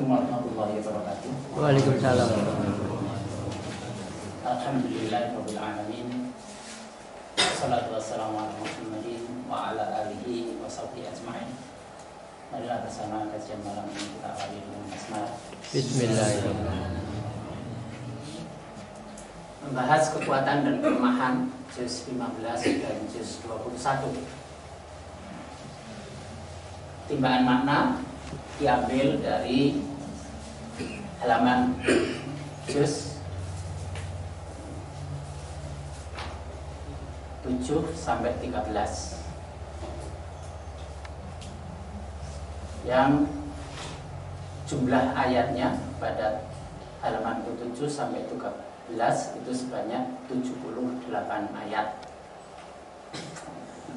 Assalamualaikum warahmatullahi wabarakatuh. Waalaikumsalam. Alhamdulillahirabbil alamin. Wassalatu wassalamu ala Muhammadin wa ala alihi wa sahbihi ajma'in. Marilah bersama kajian malam ini kita awali dengan basmalah. Bismillahirrahmanirrahim. Membahas kekuatan dan kelemahan juz 15 dan juz 21. Timbangan makna diambil dari halaman juz 7 sampai 13 yang jumlah ayatnya pada halaman 7 sampai 13 itu sebanyak 78 ayat.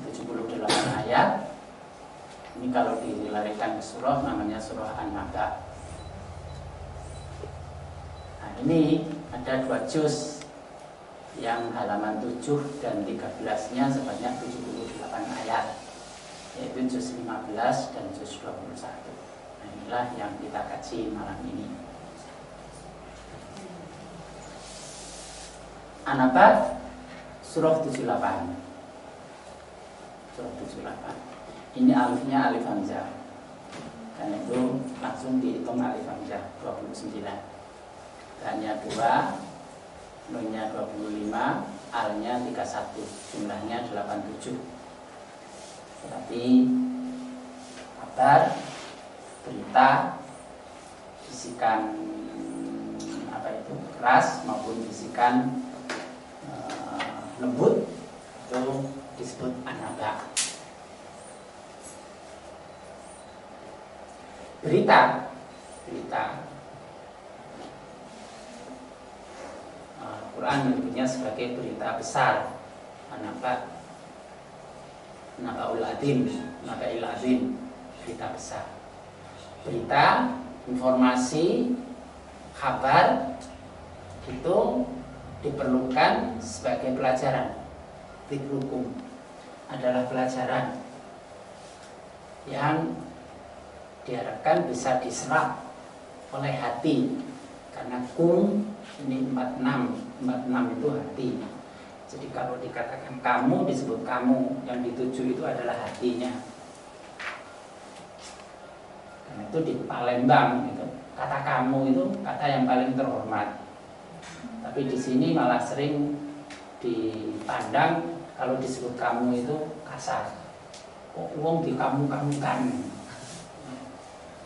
78 ayat. Ini kalau dilarikan ke surah namanya surah An-Naba. Nah, ini ada 2 juz yang halaman 7 dan 13-nya sebanyak 78 ayat, yaitu juz 15 dan juz 21. Nah, inilah yang kita kaji malam ini. An-Naba surah 78. Surah 78. Ini alifnya alif hamzah. Dan itu langsung dihitung alif hamzah 29. Hanya 2, nunnya 25, alnya 31, jumlahnya 87. Berarti kabar, berita, bisikan keras maupun bisikan lembut itu disebut An-Naba. Berita Quran menyebutnya sebagai berita besar. An-Naba, Naba'ul Azim, Naba'il Azim, berita besar. Berita, informasi, kabar itu diperlukan sebagai pelajaran. Dzikrukum adalah pelajaran yang diharapkan bisa diserap oleh hati, karena kum ini 46 itu hati. Jadi kalau dikatakan kamu, disebut kamu, yang dituju itu adalah hatinya. Karena itu di Palembang itu kata kamu itu kata yang paling terhormat. Tapi di sini malah sering dipandang kalau disebut kamu itu kasar. Kok uang di kamu-kamukan,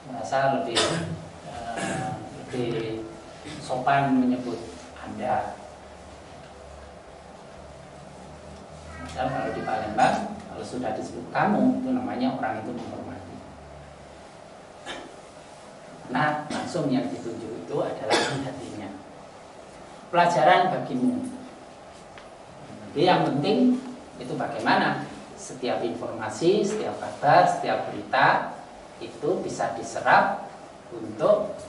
merasa lebih sopan menyebut Anda. Misal kalau di Palembang, kalau sudah disebut kamu, itu namanya orang itu menghormati. Nah, langsung yang ditunjuk itu adalah hatinya. Pelajaran bagimu. Jadi yang penting itu bagaimana setiap informasi, setiap kabar, setiap berita itu bisa diserap untuk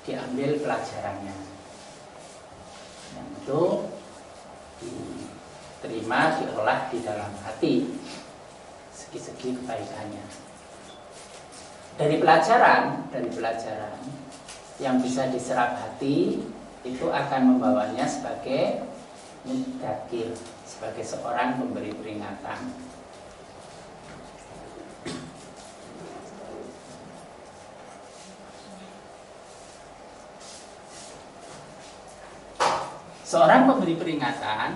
diambil pelajarannya, yang itu diterima, diolah di dalam hati segi-segi kebaikannya. Dari pelajaran yang bisa diserap hati itu akan membawanya sebagai mudzakir, sebagai seorang pemberi peringatan. Seorang pemberi peringatan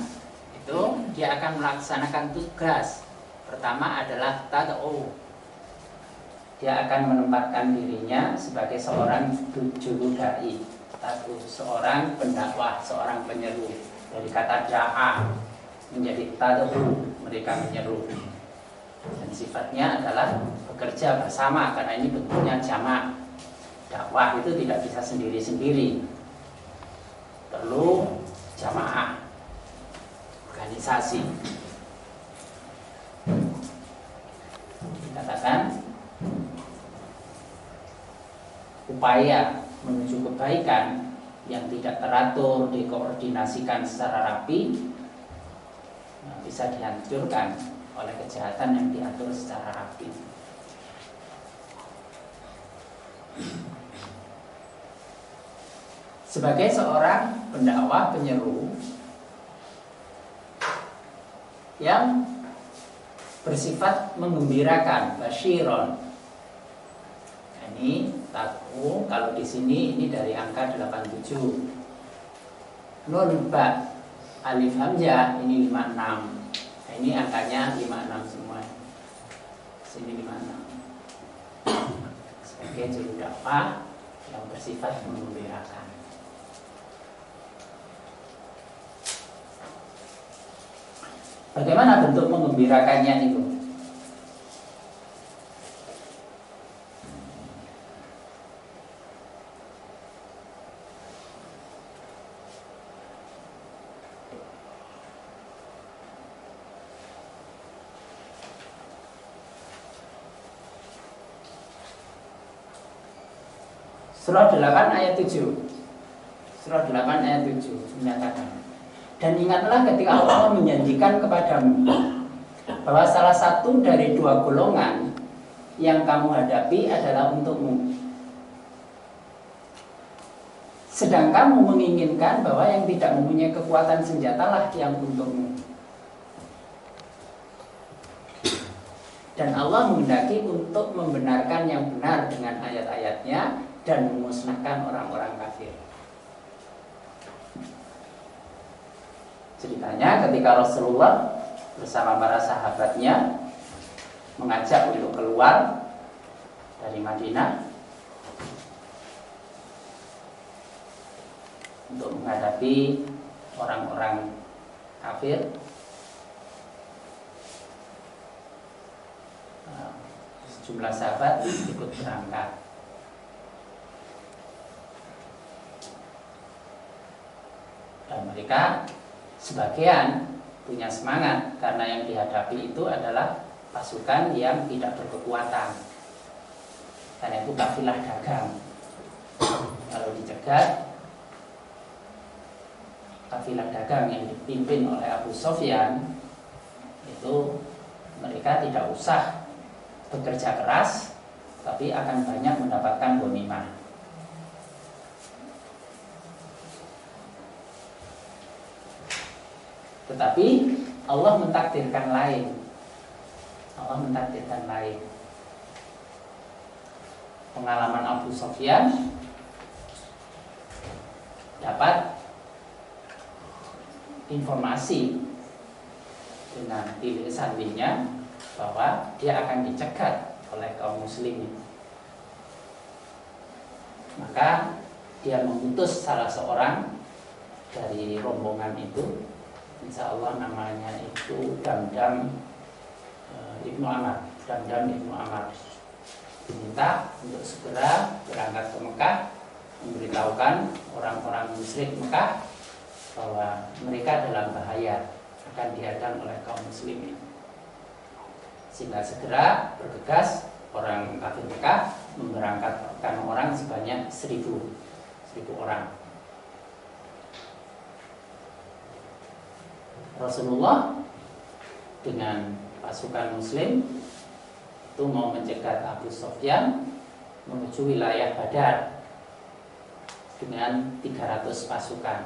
itu dia akan melaksanakan tugas. Pertama adalah tad'u. Dia akan menempatkan dirinya sebagai seorang juru dai, seorang pendakwah, seorang penyeru. Dari kata da'a menjadi tad'u, mereka menyeru. Dan sifatnya adalah bekerja bersama, karena ini bentuknya jamak. Dakwah itu tidak bisa sendiri-sendiri, perlu jamaah, organisasi. Dikatakan upaya menuju kebaikan yang tidak teratur, dikoordinasikan secara rapi, bisa dihancurkan oleh kejahatan yang diatur secara rapi. sebagai seorang pendakwah penyeru yang bersifat menggembirakan, basyiron. Ini taku, kalau di sini ini dari angka 87. Nun ba alif hamzah ini 56. Nah, ini angkanya 56 semua. Sini 56. Sebagai juru dakwah yang bersifat menggembirakan. Bagaimana bentuk menggembirakannya itu? Surah 8 ayat 7. Surah 8 ayat 7 menyatakan, dan ingatlah ketika Allah menjanjikan kepadamu bahwa salah satu dari dua golongan yang kamu hadapi adalah untukmu, sedang kamu menginginkan bahwa yang tidak mempunyai kekuatan senjatalah yang untukmu. Dan Allah menghendaki untuk membenarkan yang benar dengan ayat-ayatnya dan memusnahkan orang-orang kafir. Ceritanya ketika Rasulullah bersama para sahabatnya mengajak untuk keluar dari Madinah untuk menghadapi orang-orang kafir, sejumlah sahabat ikut berangkat. Dan mereka sebagian punya semangat karena yang dihadapi itu adalah pasukan yang tidak berkekuatan. Karena itu kafilah dagang. Kalau dicegat, kafilah dagang yang dipimpin oleh Abu Sufyan, itu mereka tidak usah bekerja keras, tapi akan banyak mendapatkan ghanimah. Tetapi Allah mentakdirkan lain. Allah mentakdirkan lain. Pengalaman Abu Sufyan dapat informasi dengan lisannya bahwa dia akan dicegat oleh kaum muslimin. Maka dia mengutus salah seorang dari rombongan itu, insya Allah namanya itu Damdam Ibnu Amr. Damdam Ibnu Amr diminta untuk segera berangkat ke Mekah, memberitahukan orang-orang musyrik Mekah bahwa mereka dalam bahaya, akan dihadang oleh kaum muslimin. Sehingga segera bergegas orang kafir Mekah memberangkatkan orang sebanyak 1.000 orang. Rasulullah dengan pasukan muslim itu mau mencegat Abu Sufyan menuju wilayah Badar dengan 300 pasukan.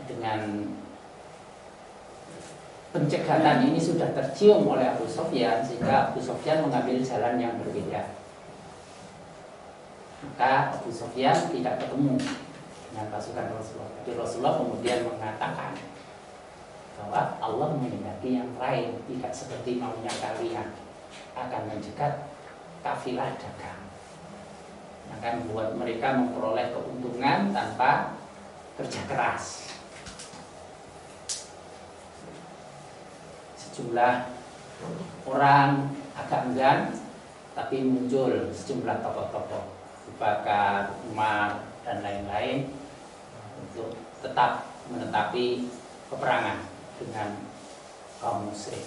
Dengan pencegatan ini sudah tercium oleh Abu Sufyan, sehingga Abu Sufyan mengambil jalan yang berbeda. Maka Abu Sufyan tidak ketemu dengan pasukan Rasulullah. Jadi Rasulullah kemudian mengatakan bahwa Allah menghendaki yang lain, tidak seperti maunya kalian, akan mencegat kafilah dagang, akan membuat mereka memperoleh keuntungan tanpa kerja keras. Sejumlah orang agak enggan, tapi muncul sejumlah tokoh-tokoh, Abu Bakar, Umar, dan lain-lain, untuk tetap menetapi peperangan dengan kaum musyrik.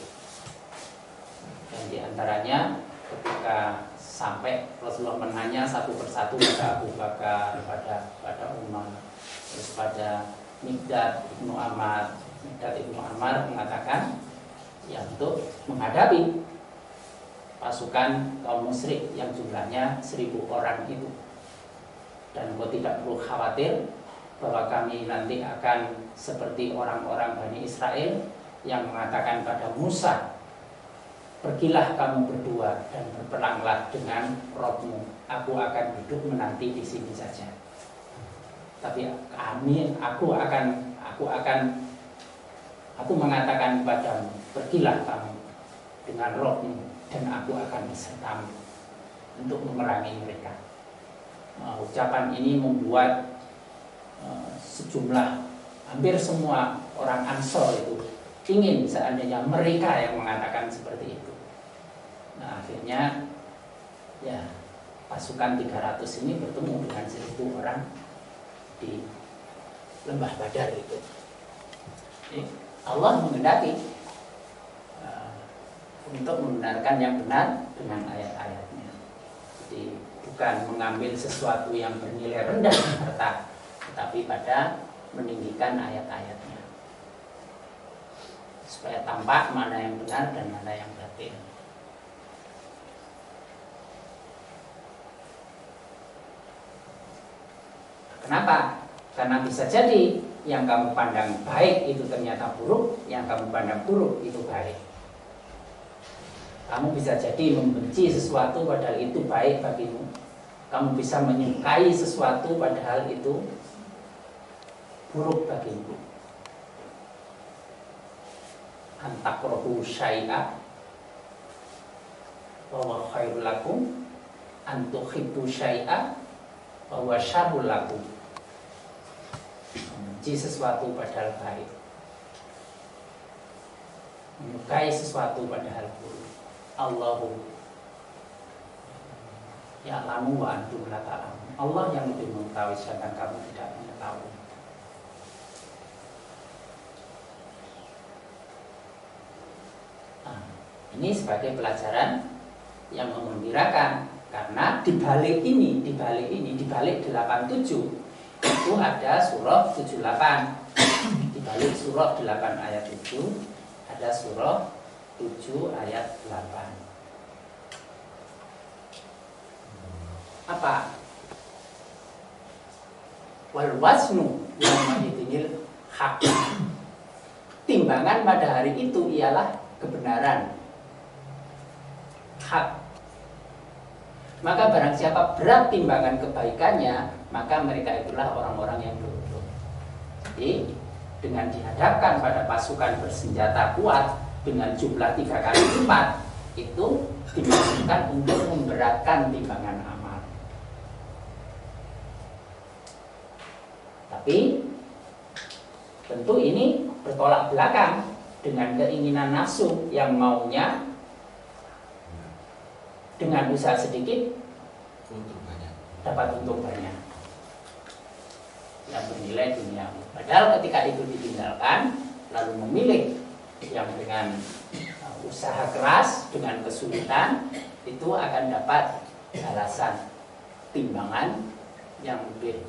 Dan diantaranya ketika sampai Rasulullah menanya satu persatu pada Abu Bakar, pada Umar, terus pada Miqdad Ibnu Ammar. Miqdad Ibnu Ammar mengatakan, ya untuk menghadapi pasukan kaum musyrik yang jumlahnya 1.000 orang itu. dan engkau tidak perlu khawatir bahwa kami nanti akan seperti orang-orang Bani Israel yang mengatakan pada Musa, pergilah kamu berdua dan berperanglah dengan Robmu, aku akan duduk menanti di sini saja. Tapi aku mengatakan kepadamu, pergilah kamu dengan Robmu dan aku akan besertamu untuk memerangi mereka. Ucapan ini membuat sejumlah, hampir semua orang Ansor itu ingin seandainya mereka yang mengatakan seperti itu. Nah, akhirnya ya pasukan 300 ini bertemu dengan 1.000 orang di lembah Badar itu. Jadi, Allah menghendaki untuk membenarkan yang benar dengan ayat-ayatnya. Jadi bukan mengambil sesuatu yang bernilai rendah harta, tetapi pada meninggikan ayat-ayatnya supaya tampak mana yang benar dan mana yang batil. Kenapa? Karena bisa jadi yang kamu pandang baik itu ternyata buruk, yang kamu pandang buruk itu baik. Kamu bisa jadi membenci sesuatu padahal itu baik bagimu. Kamu bisa menyukai sesuatu padahal itu buruk bagimu. Antakrohu syai'a wa huwa khairul lakum, antuhibbu syai'a wa huwa syarrul lakum. Membenci sesuatu padahal baik, menyukai sesuatu padahal buruk. Allahu ya'lamu wa antum la ta'lamun. Allah yang lebih mengetahui sedangkan kamu tidak mengetahui. Nah, ini sebagai pelajaran yang menggembirakan, karena di balik 87 itu ada surah 78. Di balik surah 8 ayat 7 ada surah 7 ayat 8. Apa? Wal waznu yauma idzinil haq. Timbangan pada hari itu ialah kebenaran, hak. Maka barang siapa berat timbangan kebaikannya, maka mereka itulah orang-orang yang beruntung. Jadi dengan dihadapkan pada pasukan bersenjata kuat dengan jumlah 3 kali lipat, itu dimaksudkan untuk memberatkan timbangan amal. Tapi tentu ini bertolak belakang dengan keinginan nafsu yang maunya dengan usaha sedikit dapat untung banyak yang bernilai duniawi. Padahal ketika itu ditinggalkan lalu memilih yang dengan usaha keras, dengan kesulitan, itu akan dapat balasan timbangan yang lebih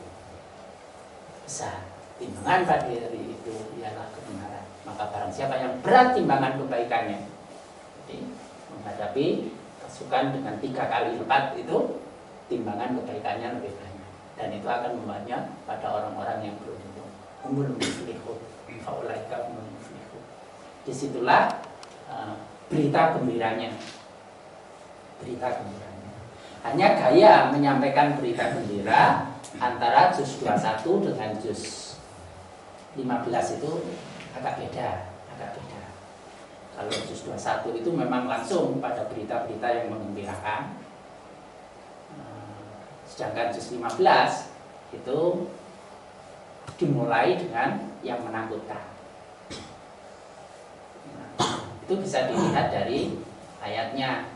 besar. Timbangan pada hari itu ialah kebenaran. Maka barang siapa yang berat timbangan kebaikannya, jadi menghadapi pasukan dengan 3 kali lipat, itu timbangan kebaikannya lebih banyak, dan itu akan membawanya pada orang-orang yang beruntung. Umul muflihun, faulaika umul muflihun. Disitulah berita gembiranya. Berita gembiranya. Hanya gaya menyampaikan berita gembira antara juz 21 dengan juz 15 itu agak beda. Kalau juz 21 itu memang langsung pada berita-berita yang menggembirakan. Sedangkan juz 15 itu dimulai dengan yang menakutkan. Itu bisa dilihat dari ayatnya.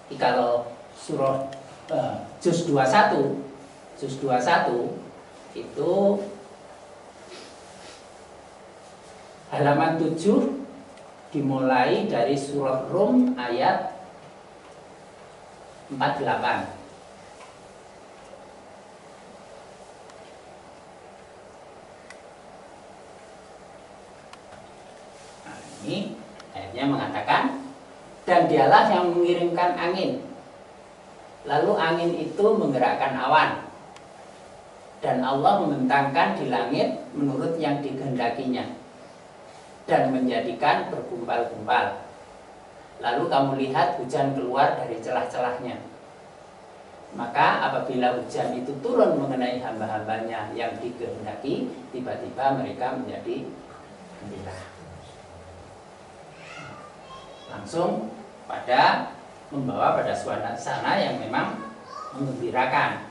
Jadi kalau surah juz 21 itu halaman 7 dimulai dari surah Rum ayat 48. Nah, ini ayatnya mengatakan, dan dialah yang mengirimkan angin Lalu angin itu menggerakkan awan, dan Allah membentangkan di langit menurut yang dikehendakinya, dan menjadikan bergumpal-gumpal. Lalu kamu lihat hujan keluar dari celah-celahnya. Maka apabila hujan itu turun mengenai hamba-hambanya yang dikehendaki, tiba-tiba mereka menjadi gembira. Langsung membawa pada suasana yang memang menggembirakan.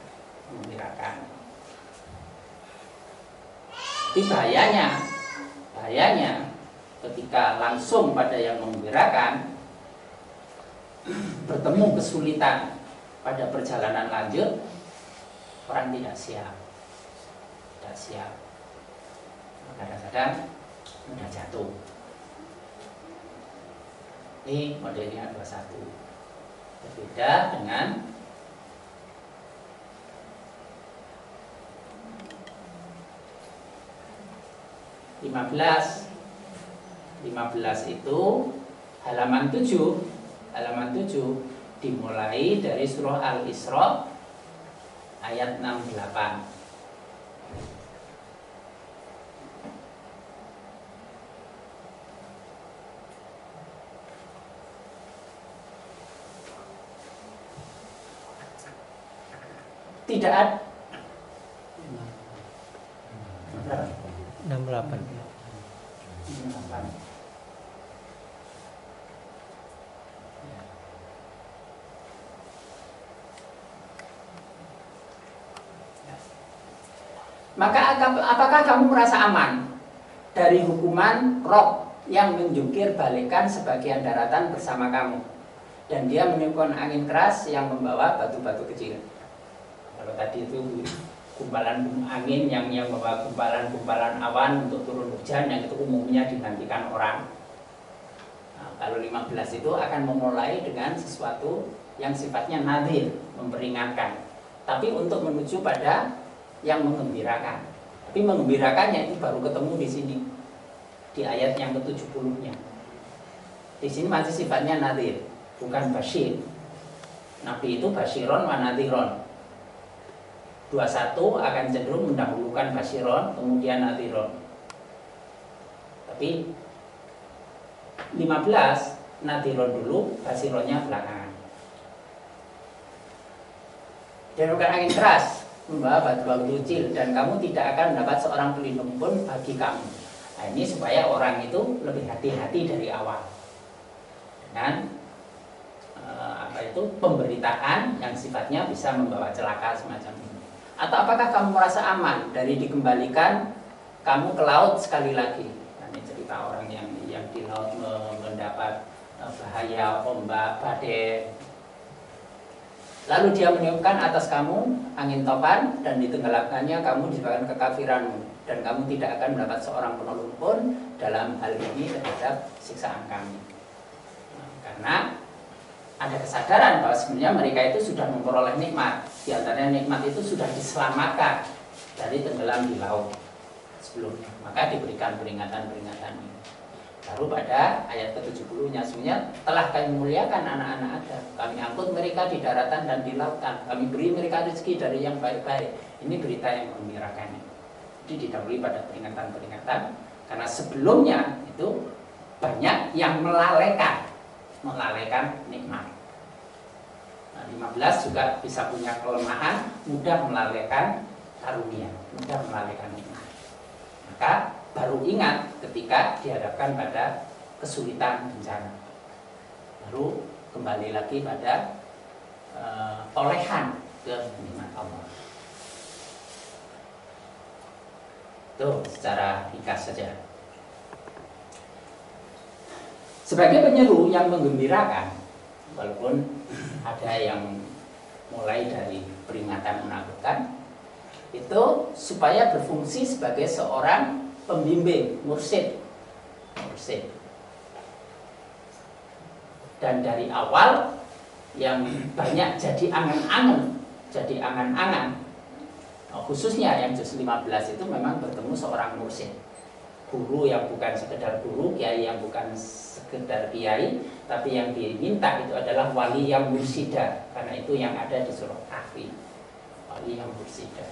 Tapi bahayanya ketika langsung pada yang menggembirakan, bertemu kesulitan pada perjalanan lanjut, orang tidak siap. Kadang-kadang mudah jatuh. Ini modelnya 21. Berbeda dengan 15 itu halaman 7 dimulai dari surah Al-Isra ayat 68. Tidak ada 68. Maka apakah kamu merasa aman dari hukuman Rob yang menjungkir balikan sebagian daratan bersama kamu, dan dia meniupkan angin keras yang membawa batu-batu kecil? Kalau tadi itu gumpalan angin yang membawa gumpalan awan untuk turun hujan, yang itu umumnya dinantikan orang. Nah, kalau 15 itu akan memulai dengan sesuatu yang sifatnya nadhir, memperingatkan, tapi untuk menuju pada yang menggembirakan. Tapi menggembirakannya itu baru ketemu di sini, di ayat yang ke-70-nya. Di sini masih sifatnya nadhir, bukan basyir. Nabi itu basyiron wa nadhiron. 21 akan cenderung mendahulukan basyiron, kemudian nadhiron. Tapi 15 nadhiron dulu, basyironnya belakangan. Dan bukan angin keras membawa batu-batu kecil, dan kamu tidak akan mendapat seorang pelindung pun bagi kamu. Nah, ini supaya orang itu lebih hati-hati dari awal dengan pemberitaan yang sifatnya bisa membawa celaka semacam ini. Atau apakah kamu merasa aman dari dikembalikan kamu ke laut sekali lagi? Nah, ini cerita orang yang di laut mendapat bahaya ombak, badai. Lalu dia meniupkan atas kamu angin topan, dan ditenggelamkannya kamu disebabkan kekafiranmu, dan kamu tidak akan mendapat seorang penolong pun dalam hal ini terhadap siksaan kami. Nah, karena ada kesadaran bahwa sebenarnya mereka itu sudah memperoleh nikmat. Di antaranya nikmat itu sudah diselamatkan dari tenggelam di laut sebelumnya. Maka diberikan peringatan-peringatan ini. Baru pada ayat ke-70-nya, sebenarnya telah kami muliakan anak-anak Adam, kami angkut mereka di daratan dan di lautan, kami beri mereka rezeki dari yang baik-baik. Ini berita yang menggembirakan. Jadi didahului pada peringatan-peringatan, karena sebelumnya itu banyak yang melalaikan nikmat. Nah, 15 juga bisa punya kelemahan, mudah melalaikan karunia, mudah melalaikan nikmat. Maka baru ingat ketika dihadapkan pada kesulitan bencana, baru kembali lagi pada tolehan ke nikmat Allah. Itu secara ringkas saja. Sebagai penyeru yang menggembirakan, walaupun ada yang mulai dari peringatan menakutkan, itu supaya berfungsi sebagai seorang pembimbing, mursyid. Dan dari awal yang banyak jadi angan-angan, khususnya yang juz 15 itu memang bertemu seorang mursyid. guru yang bukan sekedar guru, kiai yang bukan sekedar kiai, tapi yang diminta itu adalah wali yang mursida, karena itu yang ada di surah Kahfi, wali yang mursida,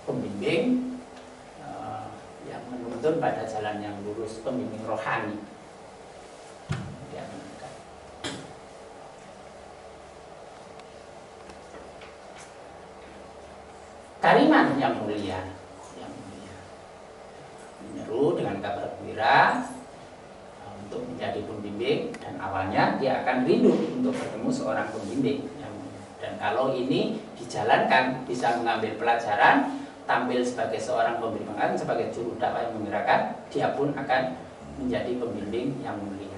pembimbing yang menuntun pada jalan yang lurus, pembimbing rohani. Kariman yang mulia, menyeru dengan kabar gembira untuk menjadi pembimbing, dan awalnya dia akan rindu untuk bertemu seorang pembimbing yang mulia. Dan kalau ini dijalankan, bisa mengambil pelajaran, tampil sebagai seorang pembimbing, sebagai juru dakwah yang menggerakkan, dia pun akan menjadi pembimbing yang mulia.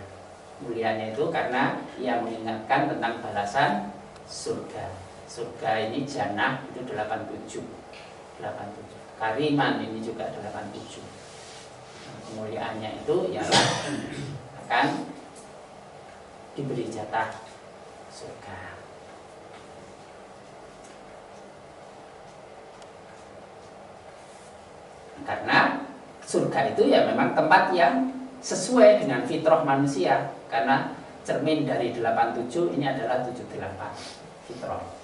Mulianya itu karena ia mengingatkan tentang balasan surga. Surga ini jannah itu 87. Kariman ini juga 87. Kemuliaannya itu ialah akan diberi jatah surga. Karena surga itu ya memang tempat yang sesuai dengan fitrah manusia, karena cermin dari 87 ini adalah 78 fitrah.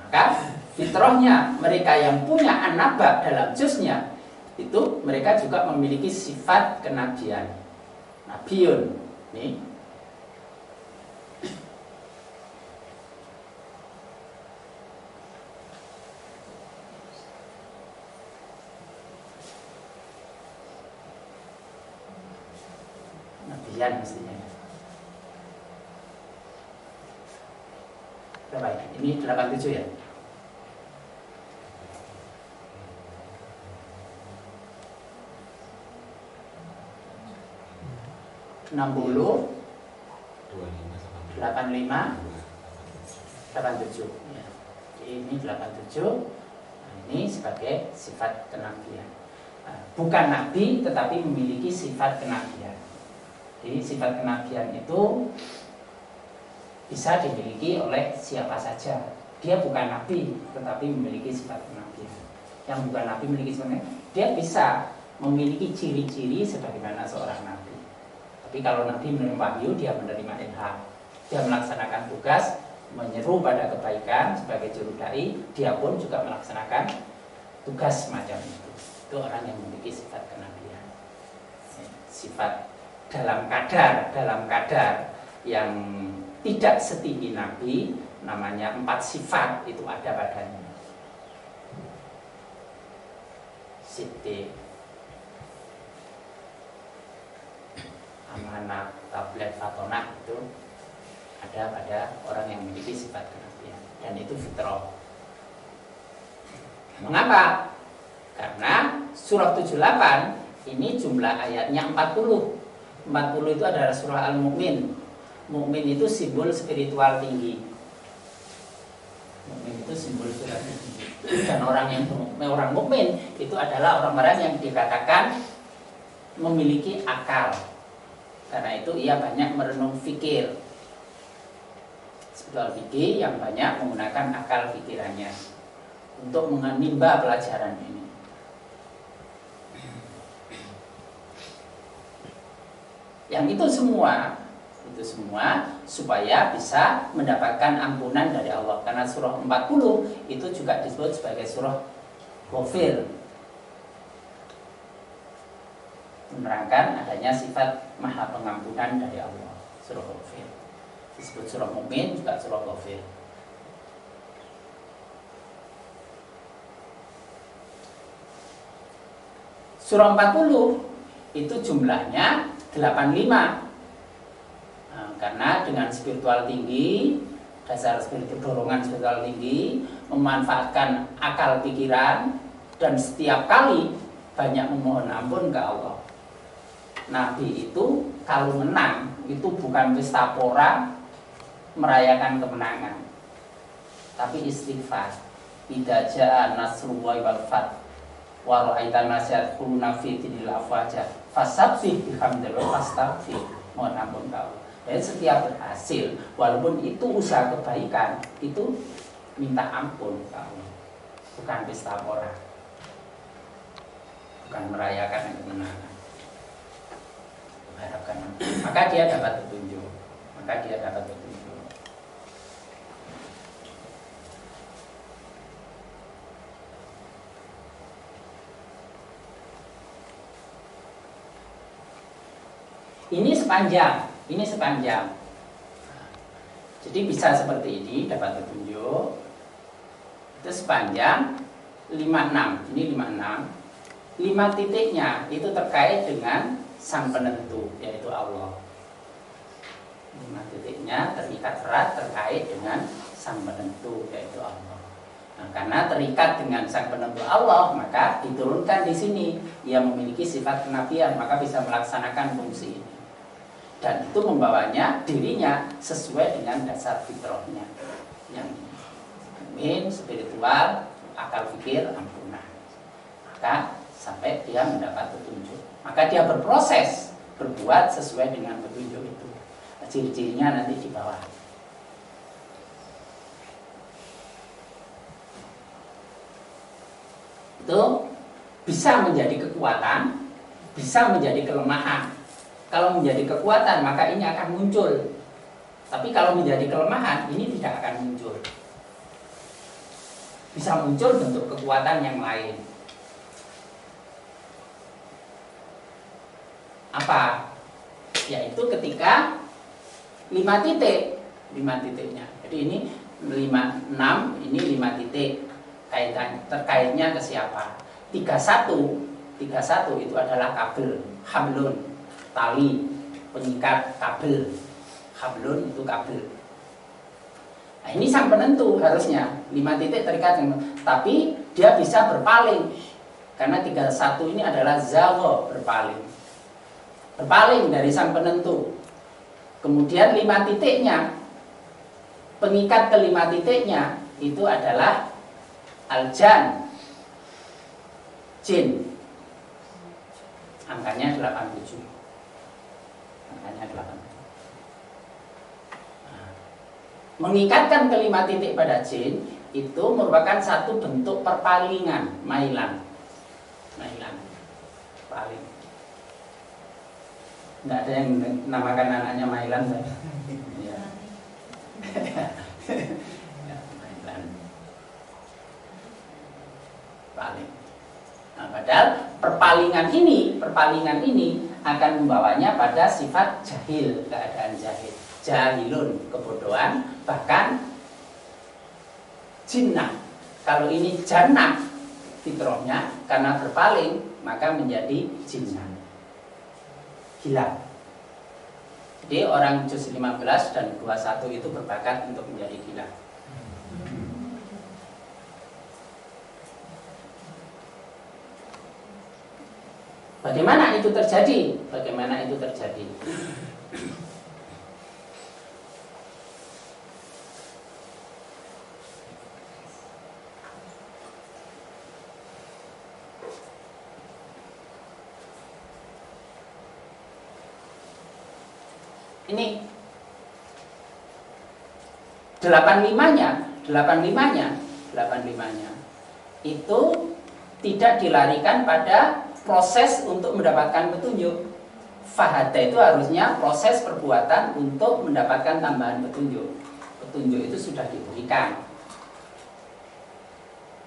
Maka fitrahnya mereka yang punya an-naba dalam juznya itu mereka juga memiliki sifat kenabian. Nabiun nih. Nabian mestinya. Berapa ya? Ini 87 ya? 60, 85, 87 ya. Ini 87. Nah, ini sebagai sifat kenabian. Bukan nabi tetapi memiliki sifat kenabian. Jadi sifat kenabian itu bisa dimiliki oleh siapa saja. Dia bukan nabi tetapi memiliki sifat kenabian. Yang bukan nabi memiliki sifat kenabian, dia bisa memiliki ciri-ciri sebagaimana seorang nabi. Tapi kalau Nabi menerima wahyu, dia menerima ilham. Dia melaksanakan tugas, menyeru pada kebaikan sebagai juru dai. Dia pun juga melaksanakan tugas semacam itu. Itu orang yang memiliki sifat kenabian. Sifat dalam kadar yang tidak setinggi Nabi, namanya 4 sifat itu ada padanya. Siddiq, amanah, tablet, fatonah itu ada pada orang yang memiliki sifat kenabian, dan itu fitrah. Mengapa? Karena surah 78 ini jumlah ayatnya 40. 40 itu adalah surah Al-Mu'min. Mu'min itu simbol spiritual tinggi. Mu'min itu simbol spiritual tinggi. Dan orang mukmin itu adalah orang-orang yang dikatakan memiliki akal. Karena itu ia banyak merenung fikir. Spiritual fikih yang banyak menggunakan akal pikirannya untuk menimba pelajaran ini. Yang itu semua supaya bisa mendapatkan ampunan dari Allah. Karena surah 40 itu juga disebut sebagai surah Ghafir, menerangkan adanya sifat maha pengampunan dari Allah. Surah Ghafir disebut surah Mukmin, juga surah Ghafir. Surah 40 itu jumlahnya 85. Nah, karena dengan spiritual tinggi, dasar dorongan spiritual tinggi, memanfaatkan akal pikiran, dan setiap kali banyak memohon ampun ke Allah. Nabi itu kalau menang itu bukan pesta pora merayakan kemenangan, tapi istighfar. Idza jaa nasrullahi wal fath wa ra'aitan nas yadkhuluna fi dinil afwaja fasabbih bihamdillahi wastaghfir. Mohon ampun ke Allah. Dan setiap berhasil, walaupun itu usaha kebaikan, itu minta ampun ke Allah. bukan pesta pora, bukan merayakan kemenangan. Harapkan, maka dia dapat petunjuk, Ini sepanjang. Jadi bisa seperti ini, dapat petunjuk. Itu sepanjang 56. Ini 56. 5 titiknya itu terkait dengan sang penentu, yaitu Allah. 5 titiknya terikat erat terkait dengan sang penentu, yaitu Allah. Nah, karena terikat dengan sang penentu Allah, maka diturunkan di sini. Ia memiliki sifat kenabian, maka bisa melaksanakan fungsi ini. Dan itu membawanya dirinya sesuai dengan dasar fitrahnya yang spiritual, akal fikir, ampunah. Maka sampai dia mendapat petunjuk, maka dia berproses berbuat sesuai dengan petunjuk itu. Ciri-cirinya nanti di bawah. Itu bisa menjadi kekuatan, bisa menjadi kelemahan. Kalau menjadi kekuatan, maka ini akan muncul. Tapi kalau menjadi kelemahan, ini tidak akan muncul. Bisa muncul bentuk kekuatan yang lain. Apa? Yaitu ketika 5 titiknya. Jadi ini 6, ini 5 titik. Terkaitnya ke siapa? 31 itu adalah kabel, hamlun. Tali pengikat kabel, hablun itu kabel. Nah, ini sang penentu harusnya 5 titik terikat dengan, tapi dia bisa berpaling karena 31 ini adalah zawo, berpaling dari sang penentu. Kemudian 5 titiknya, pengikat ke 5 titiknya itu adalah aljan, jin. Angkanya 87. Mengikatkan ke 5 titik pada jin itu merupakan satu bentuk perpalingan, mailan, paling. Tidak ada yang namakan anaknya mailan, saya. Ya. Mailan, paling. Nah, padahal perpalingan ini akan membawanya pada sifat jahil, keadaan jahil, jahilun, kebodohan, bahkan jinnah. Kalau ini jannah fitrahnya, karena berpaling maka menjadi jinnah, gila. Jadi orang juz 15 dan 21 itu berbakat untuk menjadi gila. Bagaimana itu terjadi? Ini 85-nya itu tidak dilarikan pada proses untuk mendapatkan petunjuk. Fahada itu harusnya proses perbuatan untuk mendapatkan tambahan petunjuk. Petunjuk itu sudah diberikan.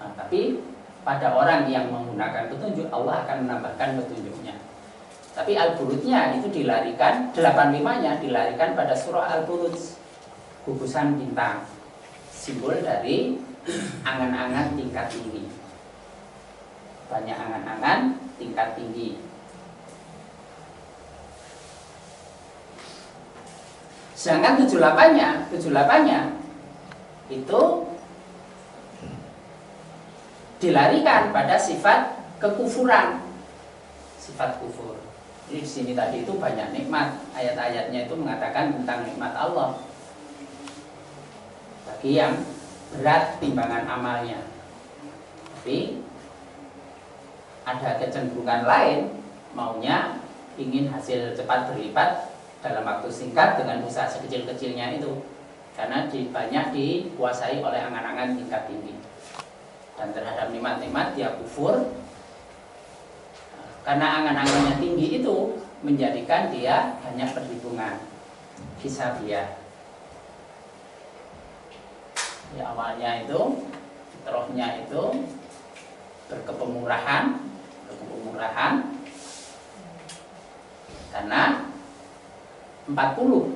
Nah, tapi pada orang yang menggunakan petunjuk, Allah akan menambahkan petunjuknya. Tapi al-burudnya itu dilarikan, 85-nya dilarikan pada surah al-buruj, gugusan bintang, simbol dari angan-angan tingkat tinggi. Banyak angan-angan tingkat tinggi. Sedangkan 78-nya itu dilarikan pada sifat kekufuran, sifat kufur. Jadi di sini tadi itu banyak nikmat, ayat-ayatnya itu mengatakan tentang nikmat Allah. Bagi yang berat timbangan amalnya, tapi ada kecenderungan lain, maunya ingin hasil cepat berlipat dalam waktu singkat dengan usaha sekecil-kecilnya itu, karena banyak dikuasai oleh angan-angan tingkat tinggi. dan terhadap nikmat-nikmat dia kufur. Karena angan-angannya tinggi itu menjadikan dia banyak perhitungan hisabiah. Ya, awalnya itu fitrahnya itu berkepemurahan karena 40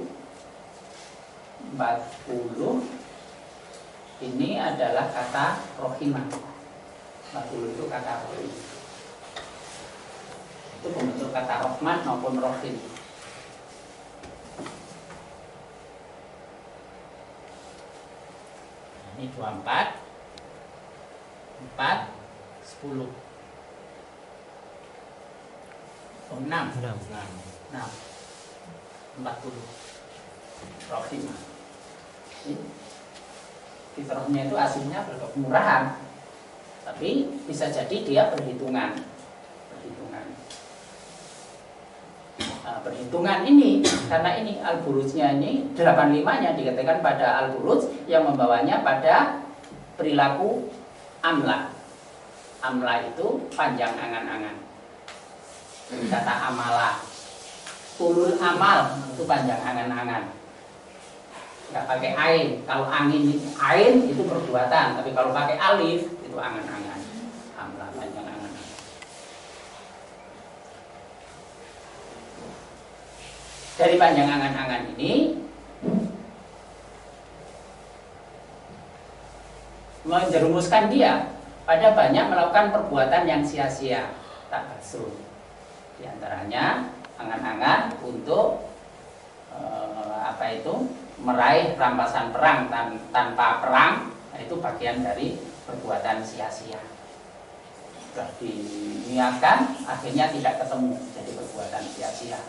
ini adalah kata rohimah. 40 itu kata rohim. Itu membentuk kata rohman maupun rohim. Ini 24 4 10 6 40 rohimah. Fitrahnya itu aslinya berkemurahan, tapi bisa jadi dia perhitungan. Nah, perhitungan ini karena ini al-burujnya ini 85-nya dikatakan pada al-buruj yang membawanya pada perilaku amla. Amla itu panjang angan-angan. Kata amala, tulul amal itu panjang angan-angan. Nggak pakai ain. Kalau angin ain itu perbuatan, tapi kalau pakai alif itu angan-angan. Amla panjang angan-angan. Dari panjang angan-angan ini menjerumuskan dia pada banyak melakukan perbuatan yang sia-sia, tak basuh. Di antaranya angan-angan untuk meraih rampasan perang tanpa perang. Nah, itu bagian dari perbuatan sia-sia. Sudah diniatkan, akhirnya tidak ketemu, jadi perbuatan sia-sia.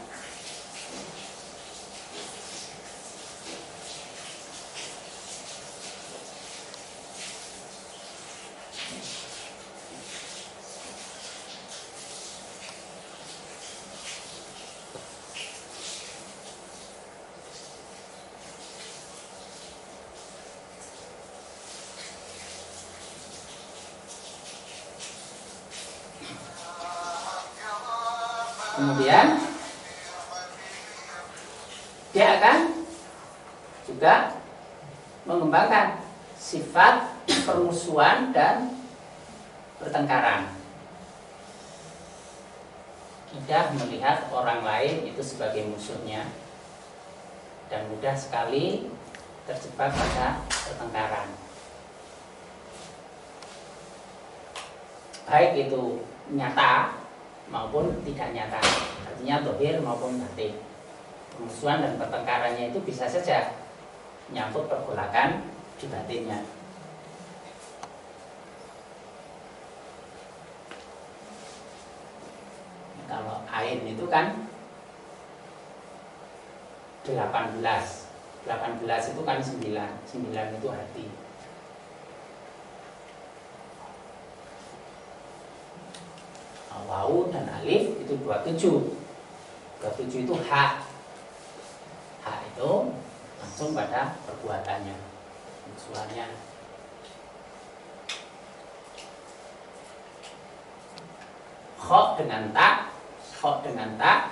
Kemudian dia akan juga mengembangkan sifat permusuhan dan pertengkaran. Tidak melihat orang lain itu sebagai musuhnya dan mudah sekali terjebak pada pertengkaran. Baik itu nyata maupun tidak nyata, artinya dohir maupun batin. Permusuhan dan pertengkarannya itu bisa saja nyangkut pergolakan di batinnya. Kalau ain itu kan 18 itu kan 9 itu hati. Wawu dan alif itu 27 itu hak itu langsung pada perbuatannya, musuhannya. Kho dengan tak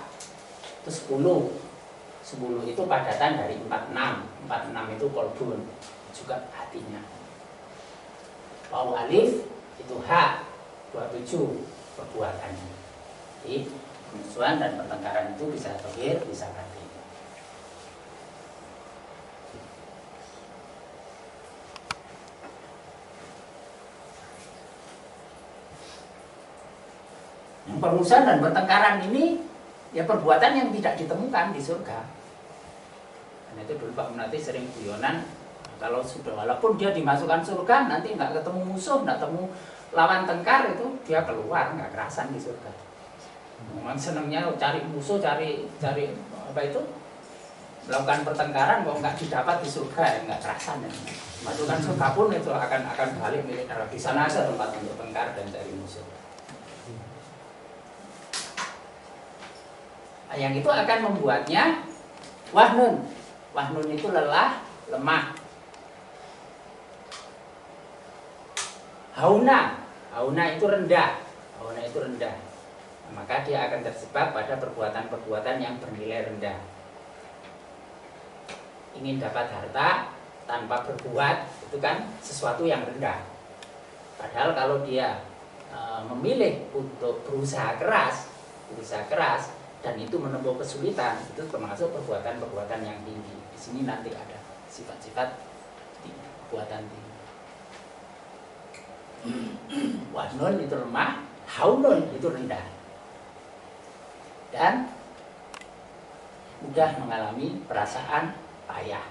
itu 10 itu padatan dari 46 itu kolbun, juga hatinya. Wawu alif itu hak 27 perbuatannya. Jadi permusuhan dan pertengkaran itu bisa dohir, bisa batin. Yang permusuhan dan pertengkaran ini ya perbuatan yang tidak ditemukan di surga. Karena itu dulu Pak Munati sering guyonan, kalau sudah walaupun dia dimasukkan surga nanti nggak ketemu musuh, nggak ketemu lawan tengkar, itu dia keluar nggak kerasan di surga. Memang senangnya cari musuh, cari apa itu, melakukan pertengkaran, kalau nggak didapat di surga ya nggak kerasan ya. Masukkan surga pun itu akan balik milik darah. Di sana ada tempat untuk tengkar dan cari musuh. Yang itu akan membuatnya wahnun itu lelah, lemah. hauna, hauna itu rendah, hauna itu rendah. Nah, maka dia akan terjebak pada perbuatan-perbuatan yang bernilai rendah. Ingin dapat harta tanpa berbuat, itu kan sesuatu yang rendah. Padahal kalau dia memilih untuk berusaha keras dan itu menempuh kesulitan, itu termasuk perbuatan-perbuatan yang tinggi. Di sini nanti ada sifat-sifat perbuatan tinggi. Wahnun itu lemah, haunun itu rendah, dan mudah mengalami perasaan payah.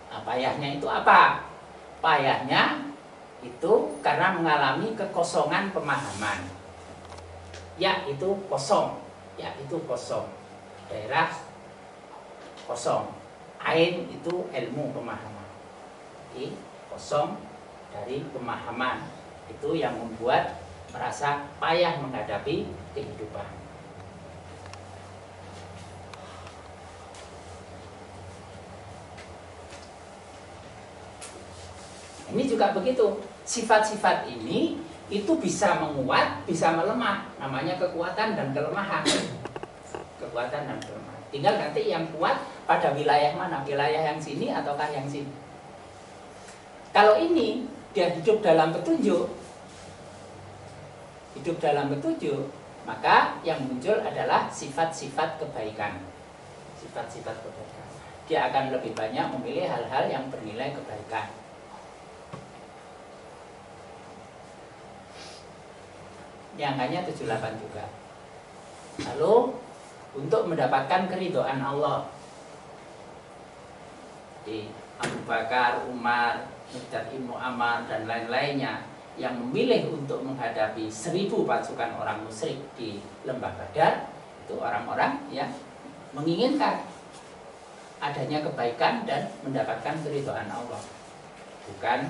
Nah, payahnya itu apa? Payahnya itu karena mengalami kekosongan pemahaman. Ya itu kosong, daerah kosong. Ain itu ilmu pemahaman. Jadi kosong dari pemahaman, itu yang membuat merasa payah menghadapi kehidupan. Ini juga begitu. Sifat-sifat ini itu bisa menguat, bisa melemah. Namanya kekuatan dan kelemahan. Kekuatan dan kelemahan. Tinggal nanti yang kuat pada wilayah mana? Wilayah yang sini ataukah yang sini? Kalau ini dia hidup dalam petunjuk, maka yang muncul adalah sifat-sifat kebaikan. Sifat-sifat kebaikan. Dia akan lebih banyak memilih hal-hal yang bernilai kebaikan. Yang hanya 78 juga. Lalu untuk mendapatkan keridhaan Allah, di Abu Bakar, Umar, Miqdad Ibnu Ammar dan lain-lainnya yang memilih untuk menghadapi 1000 pasukan orang musyrik di lembah Badar, itu orang-orang yang menginginkan adanya kebaikan dan mendapatkan keridhaan Allah, bukan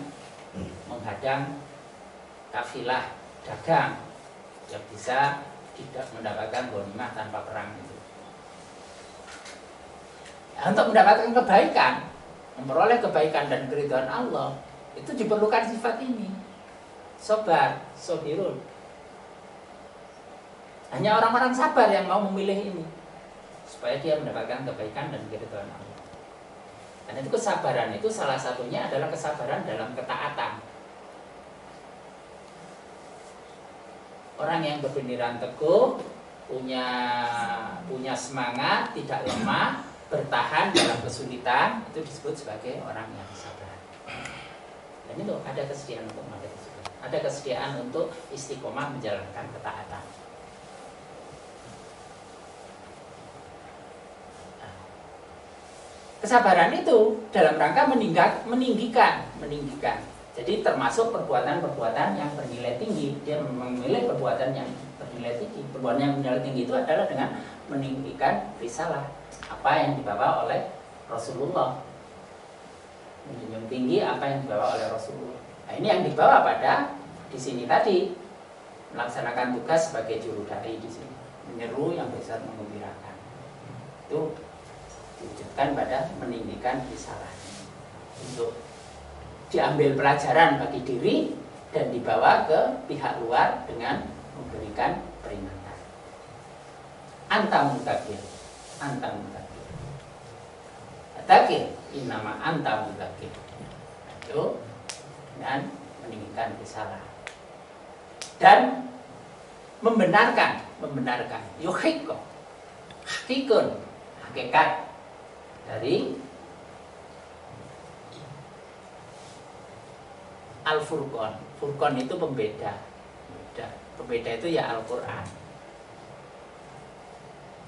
menghadang kafilah dagang yang bisa tidak mendapatkan ghanimah tanpa perang itu. Nah, untuk mendapatkan kebaikan, memperoleh kebaikan dan keridhaan Allah, itu diperlukan sifat ini. Sabar, sobirun. Hanya orang-orang sabar yang mau memilih ini, supaya dia mendapatkan kebaikan dan keridhaan Allah. Dan itu kesabaran itu salah satunya adalah kesabaran dalam ketaatan. Orang yang berpendirian teguh, punya semangat, tidak lemah, bertahan dalam kesulitan, itu disebut sebagai orang yang sabar. Dan itu ada kesediaan untuk mati tersebut. Ada kesediaan untuk istiqomah menjalankan ketaatan. Nah, kesabaran itu dalam rangka meninggikan. Jadi termasuk perbuatan-perbuatan yang bernilai tinggi. Dia memilih perbuatan yang bernilai tinggi. Perbuatan yang bernilai tinggi itu adalah dengan meninggikan risalah, apa yang dibawa oleh Rasulullah. Menjunjung tinggi apa yang dibawa oleh Rasulullah. Nah, ini yang dibawa pada di sini tadi, melaksanakan tugas sebagai juru dai di sini, menyeru yang bisa menggembirakan. Itu diwujudkan pada meninggikan risalah untuk diambil pelajaran bagi diri dan dibawa ke pihak luar dengan memberikan peringatan. Anta mutakir, takir, innama anta mutakir. Itu dan meninggikan risalah dan membenarkan, yuhikko, hakikun, hakikat dari Al-Furqan. Furqan itu pembeda. Pembeda itu ya Al-Quran.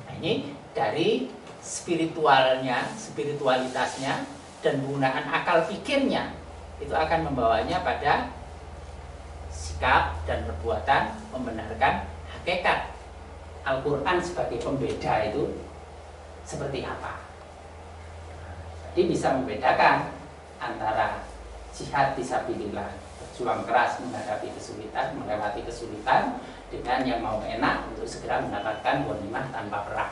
Nah, ini dari spiritualitasnya dan penggunaan akal pikirnya, itu akan membawanya pada sikap dan perbuatan membenarkan hakikat Al-Quran sebagai pembeda itu seperti apa. Jadi bisa membedakan antara jihad fisabilillah, berjuang keras menghadapi kesulitan, melewati kesulitan, dengan yang mau enak untuk segera mendapatkan ghanimah tanpa perang.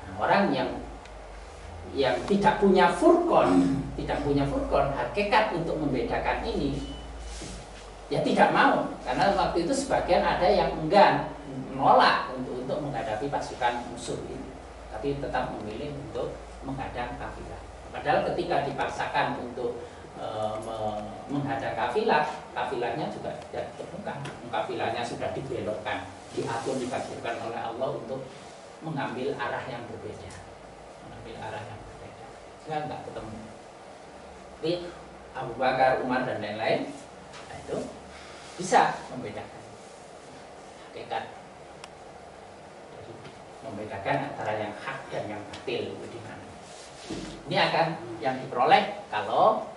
Nah, orang yang yang tidak punya furqan, hakikat untuk membedakan ini, ya tidak mau. Karena waktu itu sebagian ada yang enggan, menolak untuk menghadapi pasukan musuh ini, tapi tetap memilih untuk menghadang kafilah. Padahal ketika dipaksakan untuk menghadang kafilah, kafilahnya juga tidak ditemukan. Kafilahnya sudah dibelokkan, diatur, ditakdirkan oleh Allah untuk mengambil arah yang berbeda, sehingga nggak ketemu. Tapi Abu Bakar, Umar dan lain-lain, nah itu bisa membedakan hakikat, jadi membedakan antara yang hak dan yang batil itu di mana. Ini akan yang diperoleh kalau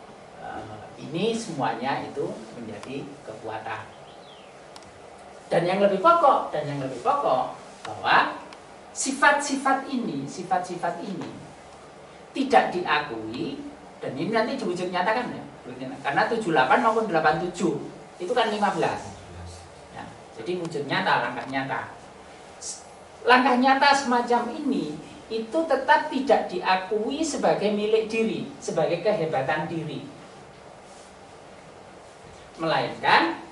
ini semuanya itu menjadi kekuatan. Dan yang lebih pokok bahwa sifat-sifat ini tidak diakui, dan ini nanti diwujud nyatakan ya. Karena 78 maupun 87 itu kan 15. Ya, jadi wujud nyata, langkah nyata. Langkah nyata semacam ini itu tetap tidak diakui sebagai milik diri, sebagai kehebatan diri, melainkan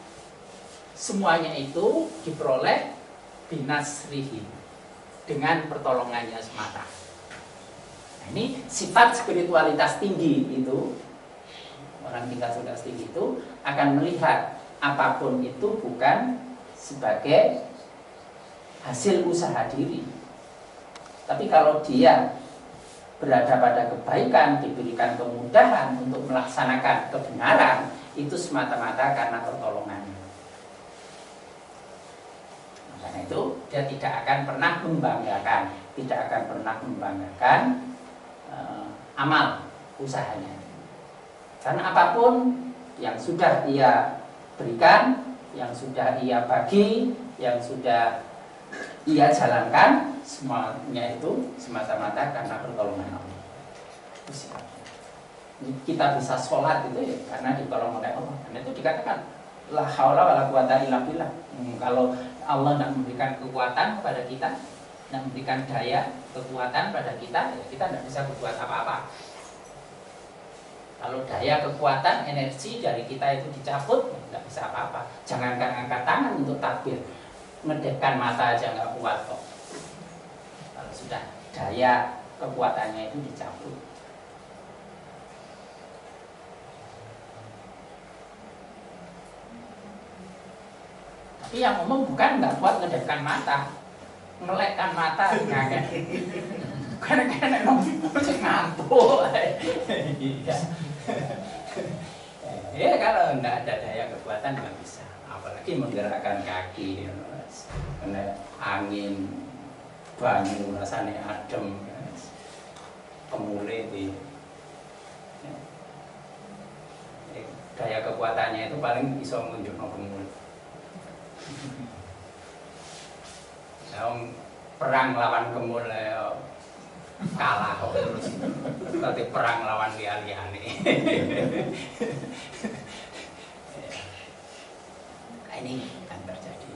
semuanya itu diperoleh binasrihi, dengan pertolongannya semata. Nah, ini sifat spiritualitas tinggi itu, orang tingkat sudah tinggi itu akan melihat apapun itu bukan sebagai hasil usaha diri. Tapi kalau dia berada pada kebaikan, diberikan kemudahan untuk melaksanakan kebenaran, itu semata-mata karena pertolongannya. Karena itu dia tidak akan pernah membanggakan amal usahanya. Karena apapun yang sudah ia berikan, yang sudah ia bagi, yang sudah ia jalankan, semuanya itu semata-mata karena pertolongan Allah. Kita bisa sholat itu ya karena ditolong oleh Allah. Karena itu dikatakan la haula wala quwata illa billah. Kalau Allah tidak memberikan kekuatan kepada kita, tidak memberikan daya kekuatan pada kita, ya kita tidak bisa berbuat apa-apa. Kalau daya kekuatan energi dari kita itu dicabut, tidak bisa apa-apa. Jangankan angkat tangan untuk takbir, ngedekkan mata aja nggak kuat kok. Kalau sudah daya kekuatannya itu dicabut. Tapi yang umum bukan nggak kuat ngedekkan mata, ngelekkan mata ngangkat. Karena ngantuk. Ya kalau nggak ada daya kekuatan nggak bisa. Apalagi menggerakkan kaki, kena angin, banyu rasanya adem, kemule itu. Daya kekuatannya itu paling bisa menunjukkan kemule. Perang lawan kemul kalah kok terus. Nanti perang lawan liane. Nah, ini akan terjadi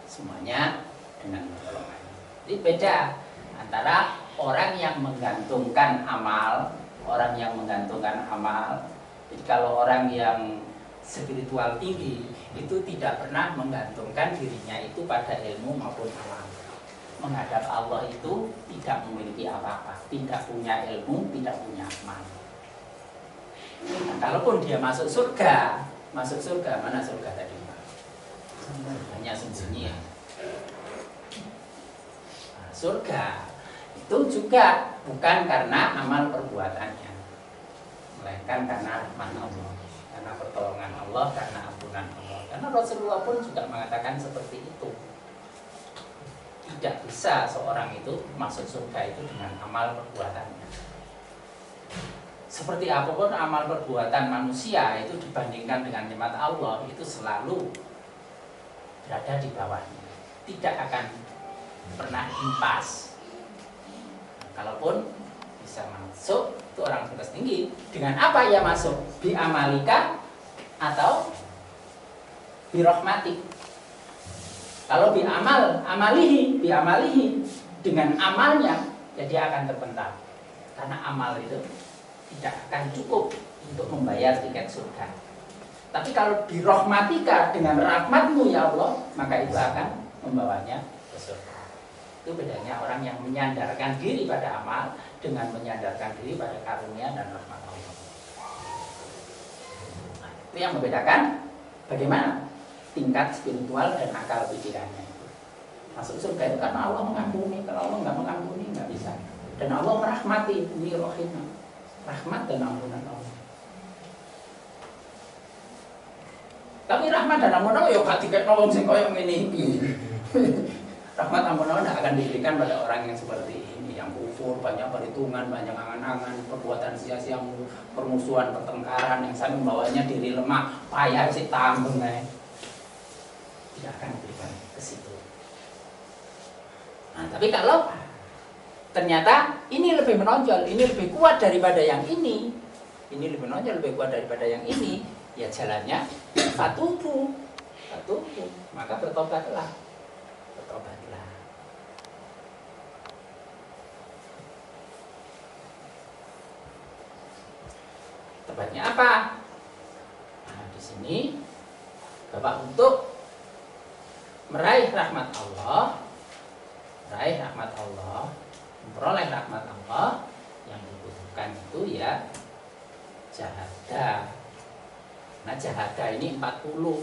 semuanya dengan pertolongan. Jadi beda antara orang yang menggantungkan amal. Jadi kalau orang yang spiritual tinggi itu tidak pernah menggantungkan dirinya itu pada ilmu maupun alam. Menghadap Allah itu tidak memiliki apa-apa, tidak punya ilmu, tidak punya amal. Nah, kalaupun dia masuk surga, mana surga tadi Pak? Hanya sembunyi ya. Nah, surga itu juga bukan karena amal perbuatannya, melainkan karena rahmat Allah, karena pertolongan Allah, karena ampunan Allah. Karena Rasulullah pun juga mengatakan seperti itu. Tidak bisa seorang itu masuk surga itu dengan amal perbuatannya. Seperti apapun amal perbuatan manusia itu dibandingkan dengan nikmat Allah itu selalu berada di bawahnya, tidak akan pernah impas. Kalaupun bisa masuk itu orang tingkat tinggi, dengan apa ia masuk? Bi amalika atau bi rahmatik. Kalau bi amalihi dengan amalnya, ya dia akan terpental. Karena amal itu tidak akan cukup untuk membayar tiket surga. Tapi kalau dirahmatika dengan rahmatmu ya Allah, maka itu akan membawanya ke surga. Itu bedanya orang yang menyandarkan diri pada amal dengan menyandarkan diri pada karunia dan rahmat Allah. Nah, itu yang membedakan bagaimana tingkat spiritual dan akal pikirannya. Masuk surga itu karena Allah mengampuni. Kalau Allah nggak mengampuni nggak bisa. Dan Allah merahmati, ini rohimah, rahmat dan ampunan Allah. Tapi rahmat dan ampunan ya gak dikek nolong sing koyo ngene iki. Rahmat ampunan tidak akan diberikan pada orang yang seperti ini, yang kufur, banyak perhitungan, banyak angan-angan, perbuatan sia-sia, permusuhan, pertengkaran yang sampai membawanya diri lemah, payah sih tambeng ae. Tidak akan diberikan ke situ. Nah, tapi kalau ternyata ini lebih menonjol, ini lebih kuat daripada yang ini lebih menonjol, lebih kuat daripada yang ini, ya jalannya fatubu, maka bertobatlah. Tobatnya apa? Nah, di sini Bapak untuk meraih rahmat Allah, memperoleh rahmat Allah, yang dibutuhkan itu ya jahadah. Nah, jahadah ini 40.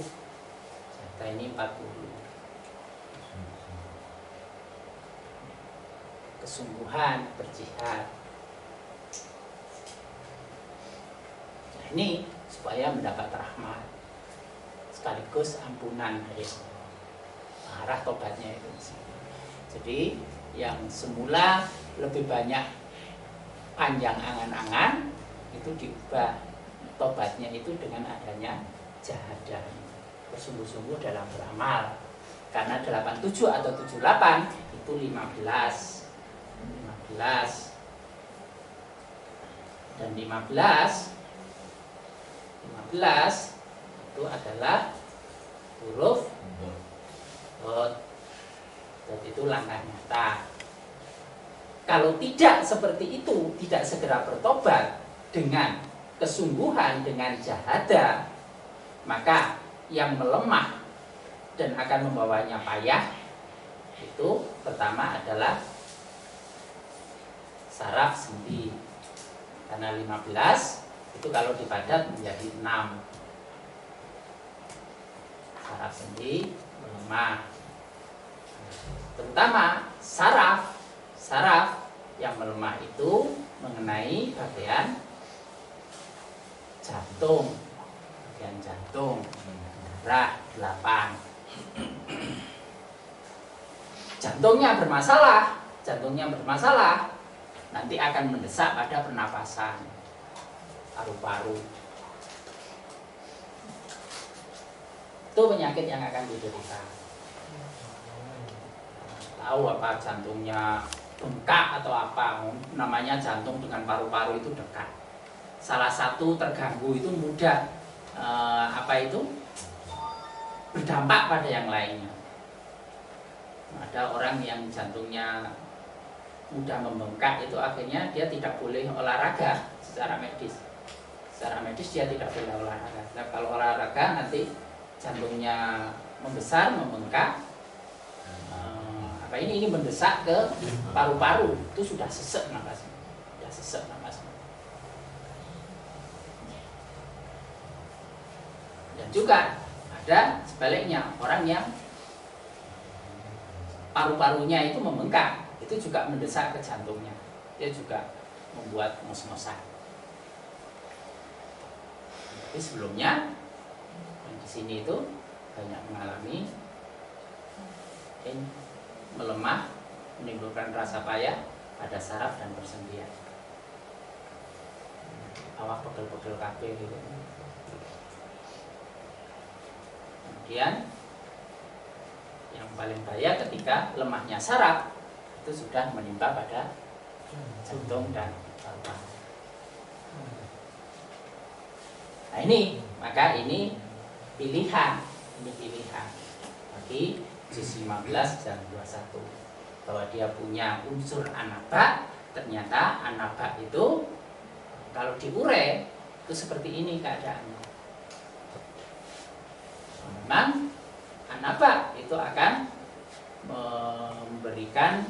Kesungguhan berjihad. Nah, ini supaya mendapat rahmat sekaligus ampunan dari Allah. Arah tobatnya itu. Jadi yang semula lebih banyak panjang angan-angan itu diubah tobatnya itu dengan adanya jahadah, bersungguh-sungguh dalam beramal. Karena 87 atau 78 itu 15 dan 15 itu adalah huruf dot. Dot itu langkah nyata. Kalau tidak seperti itu, tidak segera bertobat dengan kesungguhan, dengan jahadah, maka yang melemah dan akan membawanya payah itu pertama adalah saraf sendi. Karena 15 itu kalau dipadat menjadi 6. Saraf sendi melemah. Terutama saraf yang melemah itu mengenai bagian jantung, darah 8. Jantungnya bermasalah, nanti akan mendesak pada pernapasan, paru-paru. Itu penyakit yang akan diderita. Tahu apa jantungnya bengkak atau apa, namanya jantung dengan paru-paru itu dekat. Salah satu terganggu itu mudah berdampak pada yang lainnya. Ada orang yang jantungnya mudah membengkak itu akhirnya dia tidak boleh olahraga secara medis. Secara medis dia tidak boleh olahraga. Nah, kalau olahraga nanti jantungnya membesar, membengkak. Ini mendesak ke paru-paru, itu sudah sesek napasnya. Dan juga ada sebaliknya, orang yang paru-parunya itu membengkak, itu juga mendesak ke jantungnya. Dia juga membuat ngos-ngosan. Tapi sebelumnya yang di sini itu banyak mengalami melemah, menimbulkan rasa payah pada saraf dan persendian. Awak pegel-pegel kabeh gitu. Kemudian yang paling bahaya ketika lemahnya saraf itu sudah menimpa pada jantung dan paru-paru. Nah maka ini pilihan bagi juz 15 dan 21, bahwa dia punya unsur anaba ternyata an-naba itu kalau diure itu seperti ini keadaannya. Memang an-naba itu akan memberikan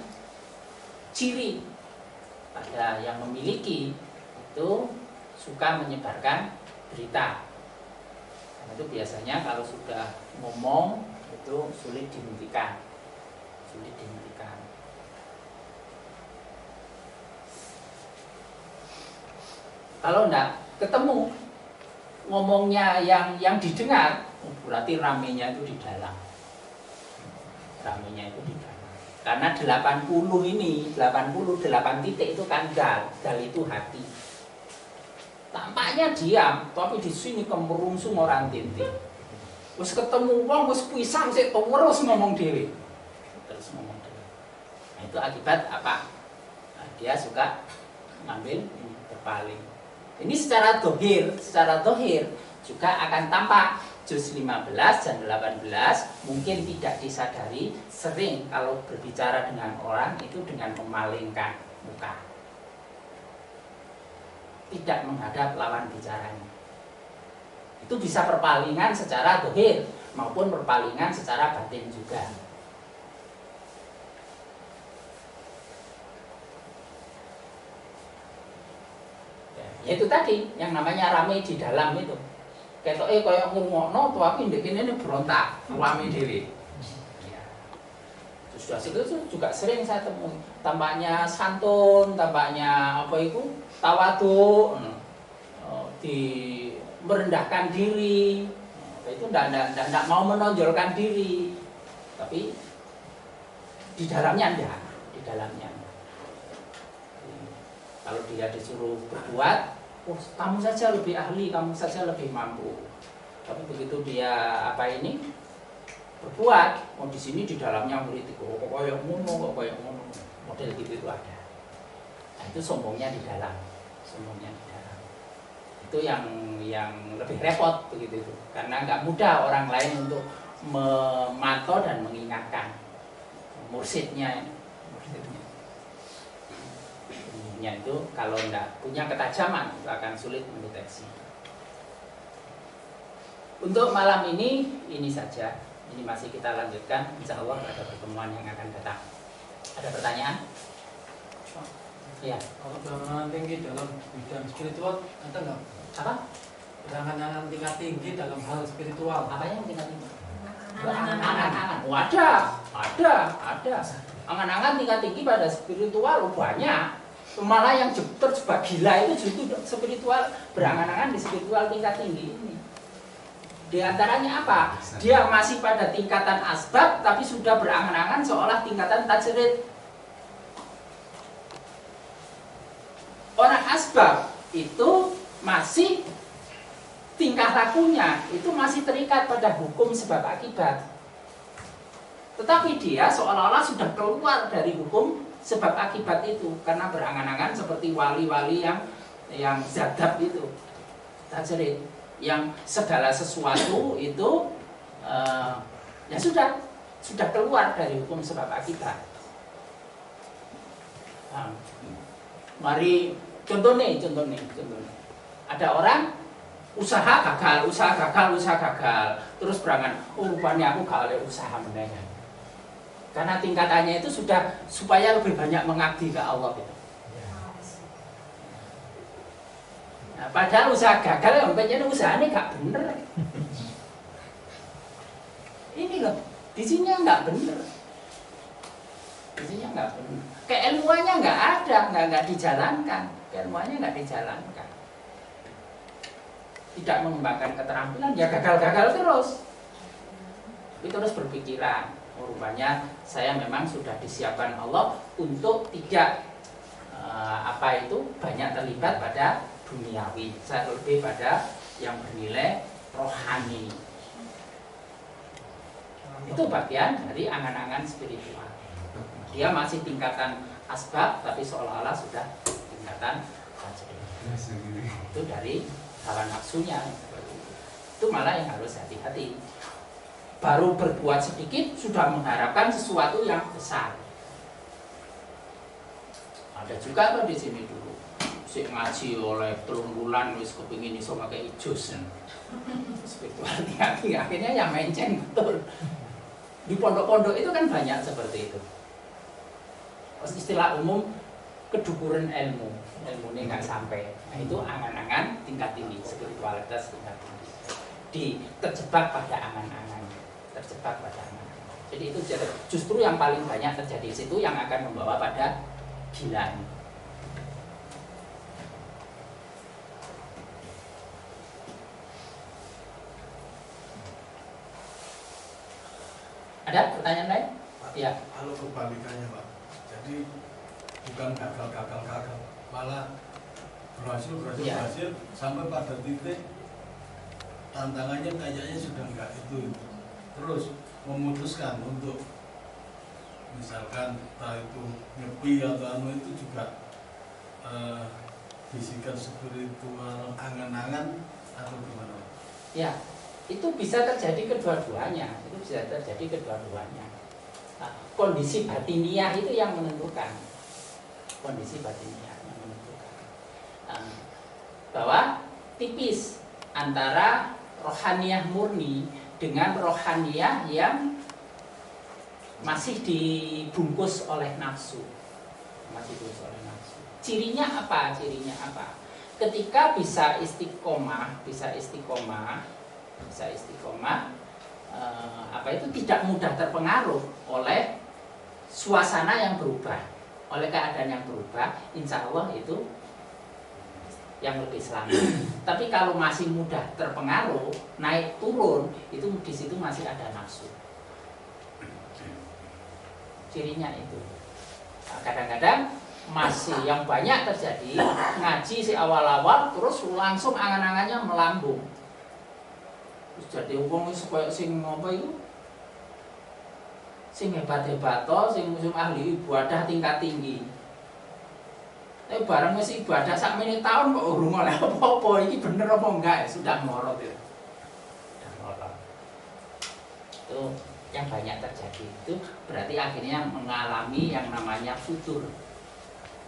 ciri pada yang memiliki itu suka menyebarkan berita. Karena itu biasanya kalau sudah ngomong itu sulit dihentikan. Kalau enggak ketemu ngomongnya yang didengar, berarti ramenya itu di dalam. Karena 80 ini, 88 titik itu kan dal itu hati. Tampaknya diam, tapi di sini kemerungsung orang tintik. Terus ketemu wong wis pisang sik terus ngomong dhewe. Nah, itu akibat apa? Nah, dia suka ngambil ini berpaling. Ini secara dohir juga akan tampak juz 15 dan 18 mungkin tidak disadari sering kalau berbicara dengan orang itu dengan memalingkan muka, tidak menghadap lawan bicaranya. Itu bisa perpalingan secara dohir maupun perpalingan secara batin juga. Ya itu tadi yang namanya rame di dalam itu. Ketoke kaya ngurungokno tapi ndek kene berontak, rame dhewe. Ya. Sudah itu juga sering saya temui. Tampaknya santun, tampaknya apa itu? Tawadhu. Di merendahkan diri. Itu enggak mau menonjolkan diri. Tapi di dalamnya enggak, Kalau dia disuruh berbuat, oh, kamu saja lebih ahli, kamu saja lebih mampu. Tapi begitu dia berbuat, oh di sini di dalamnya kritik, kok kayak ngono, model gitu itu ada. Nah, itu sombongnya di dalam. Itu yang lebih repot begitu itu, karena nggak mudah orang lain untuk memantau dan mengingatkan mursidnya. Itu kalau tidak punya ketajaman itu akan sulit mendeteksi. Untuk malam ini saja. Ini masih kita lanjutkan. Insya Allah ada pertemuan yang akan datang. Ada pertanyaan? Iya. Kalau berangan tinggi dalam bidang spiritual ada nggak? Apa? Berangan-angan tingkat tinggi dalam hal spiritual. Apa yang tingkat tinggi? Angan-angan. Oh, ada. Angan-angan tingkat tinggi pada spiritual banyak. Malah yang terjebak gila itu justru spiritual, berangan-angan di spiritual tingkat tinggi ini. Di antaranya apa? Dia masih pada tingkatan asbab tapi sudah berangan-angan seolah tingkatan tajrid. Orang asbab itu masih tingkah lakunya itu masih terikat pada hukum sebab akibat. Tetapi dia seolah-olah sudah keluar dari hukum sebab akibat itu karena berangan-angan seperti wali-wali yang zadab itu tajrid, yang segala sesuatu itu ya sudah keluar dari hukum sebab akibat. Mari contohnya ada orang usaha gagal terus berangan, rupanya aku gak oleh usaha menengah. Karena tingkatannya itu sudah supaya lebih banyak mengabdi ke Allah gitu. Nah, padahal usaha gagal yang pengen usahanya gak bener. Ini loh, di sini nggak bener. Keilmuannya nggak ada, nggak dijalankan. Tidak mengembangkan keterampilan, ya gagal terus. Tapi terus berpikiran. Rupanya saya memang sudah disiapkan Allah untuk tidak banyak terlibat pada duniawi, saya lebih pada yang bernilai rohani. Itu bagian dari angan-angan spiritual. Dia masih tingkatan asbab tapi seolah-olah sudah tingkatan tajrid. Itu dari hawa nafsunya. Itu malah yang harus hati-hati. Baru berbuat sedikit sudah mengharapkan sesuatu yang besar. Ada juga kok di sini dulu. Si ngaji oleh 3 bulan wis kepingin iso pakai ijus. Spiritual tinggi akhirnya yang menceng betul. Di pondok-pondok itu kan banyak seperti itu. Istilah umum kedukuran ilmu ini nggak sampai. Nah, itu angan-angan tingkat tinggi, spiritualitas tingkat tinggi. Terjebak pada angan-angan, Jadi itu justru yang paling banyak terjadi di situ yang akan membawa pada gila. Ada pertanyaan lain? Pak, Ya. kalau kebalikannya Pak, jadi bukan gagal, malah berhasil Ya. sampai pada titik tantangannya kayaknya sudah enggak itu. Terus memutuskan untuk misalkan entah itu nyepi atau itu juga bisikan spiritual, angan-angan atau gimana? Ya, itu bisa terjadi kedua-duanya. Nah, kondisi batiniah itu yang menentukan. Bahwa tipis antara rohaniyah murni dengan rohaniyah yang masih dibungkus oleh nafsu. Cirinya apa? Ketika bisa istiqomah, itu tidak mudah terpengaruh oleh suasana yang berubah, oleh keadaan yang berubah, insya Allah itu yang lebih selamat. Tapi kalau masih mudah terpengaruh, naik turun, itu di situ masih ada nafsu. Cirinya itu. Nah, kadang-kadang masih yang banyak terjadi ngaji si awal-awal terus langsung angan-angannya melambung. Terus jadi wong supaya sing apa itu? Sing hebat-hebat sing ahli ibadah tingkat tinggi. Tapi barang wis ibadah sak menit tahun kok urung oleh apa-apa, iki bener apa enggak ya? Sudah morot ya. Itu yang banyak terjadi itu berarti akhirnya mengalami yang namanya futur.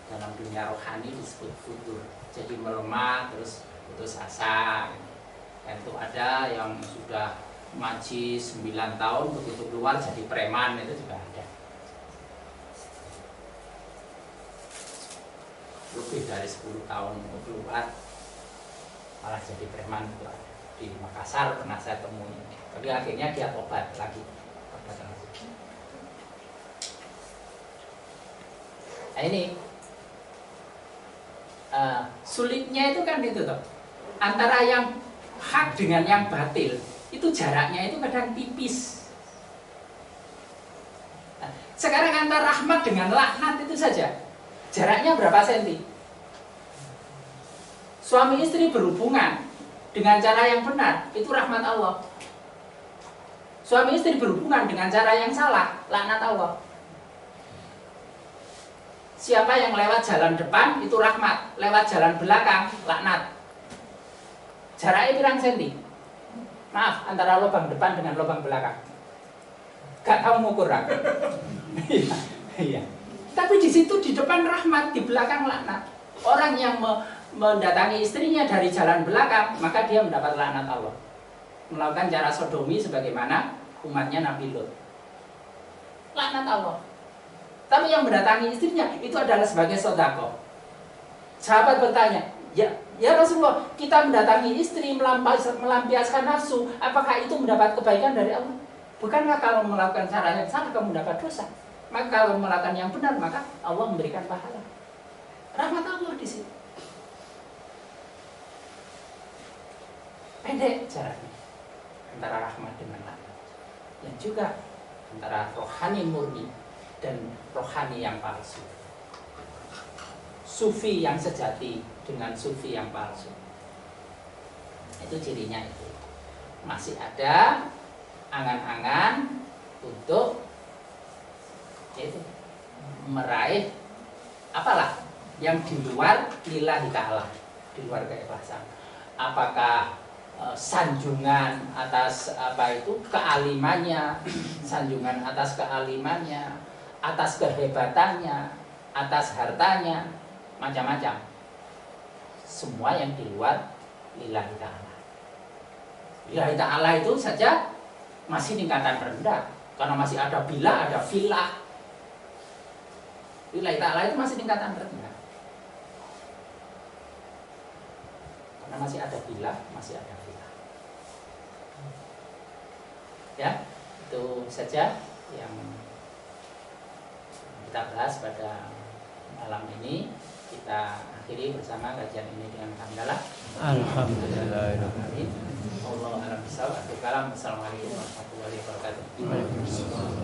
Dalam dunia rohani disebut futur. Jadi melemah terus putus asa. Dan itu ada yang sudah ngaji 9 tahun begitu keluar jadi preman, itu juga ada. Lebih dari 10 tahun keluar malah jadi preman itu ada. Di Makassar pernah saya temui. Tapi akhirnya dia tobat lagi. Nah ini sulitnya itu kan itu toh. Antara yang hak dengan yang batil itu jaraknya itu kadang tipis. Nah, sekarang antara rahmat dengan laknat itu saja jaraknya berapa senti? Suami istri berhubungan dengan cara yang benar itu rahmat Allah. Suami istri berhubungan dengan cara yang salah, laknat Allah. Siapa yang lewat jalan depan itu rahmat, lewat jalan belakang laknat. Jaraknya pirang senti? Maaf, antara lubang depan dengan lubang belakang. Gak tahu ngukur aku. Iya. Tapi di situ di depan rahmat, di belakang laknat. Orang yang mendatangi istrinya dari jalan belakang, maka dia mendapat laknat Allah. Melakukan cara sodomi sebagaimana umatnya Nabi Lut. Laknat Allah. Tapi yang mendatangi istrinya itu adalah sebagai sedekah. Sahabat bertanya, ya Rasulullah, kita mendatangi istri melampiaskan nafsu, apakah itu mendapat kebaikan dari Allah? Bukankah kalau melakukan cara yang salah kamu mendapat dosa? Maka kalau melakukan yang benar, maka Allah memberikan pahala. Rahmat Allah di situ. Pendek jaraknya antara rahmat dengan laknat. Dan juga antara rohani murni dan rohani yang palsu. Sufi yang sejati dengan sufi yang palsu. Itu cirinya itu. Masih ada angan-angan untuk itu meraih apalah yang di luar lillahi ta'ala, di luar keikhlasan. Apakah sanjungan atas apa itu kealimannya, sanjungan atas kealimannya, atas kehebatannya, atas hartanya macam-macam. Semua yang di luar lillahi ta'ala. Lillahi ta'ala itu saja masih tingkatan rendah, karena masih ada bila, ada filah. Lillahi ta'ala itu masih tingkatan rendah, karena masih ada bila, masih ada filah. Ya, itu saja yang kita bahas pada malam ini. Kita akhiri bersama kajian ini dengan hamdalah. Alhamdulillah. Amin. Allahu a'lam bishawab. Assalamualaikum warahmatullahi wabarakatuh. Waalaikumsalam.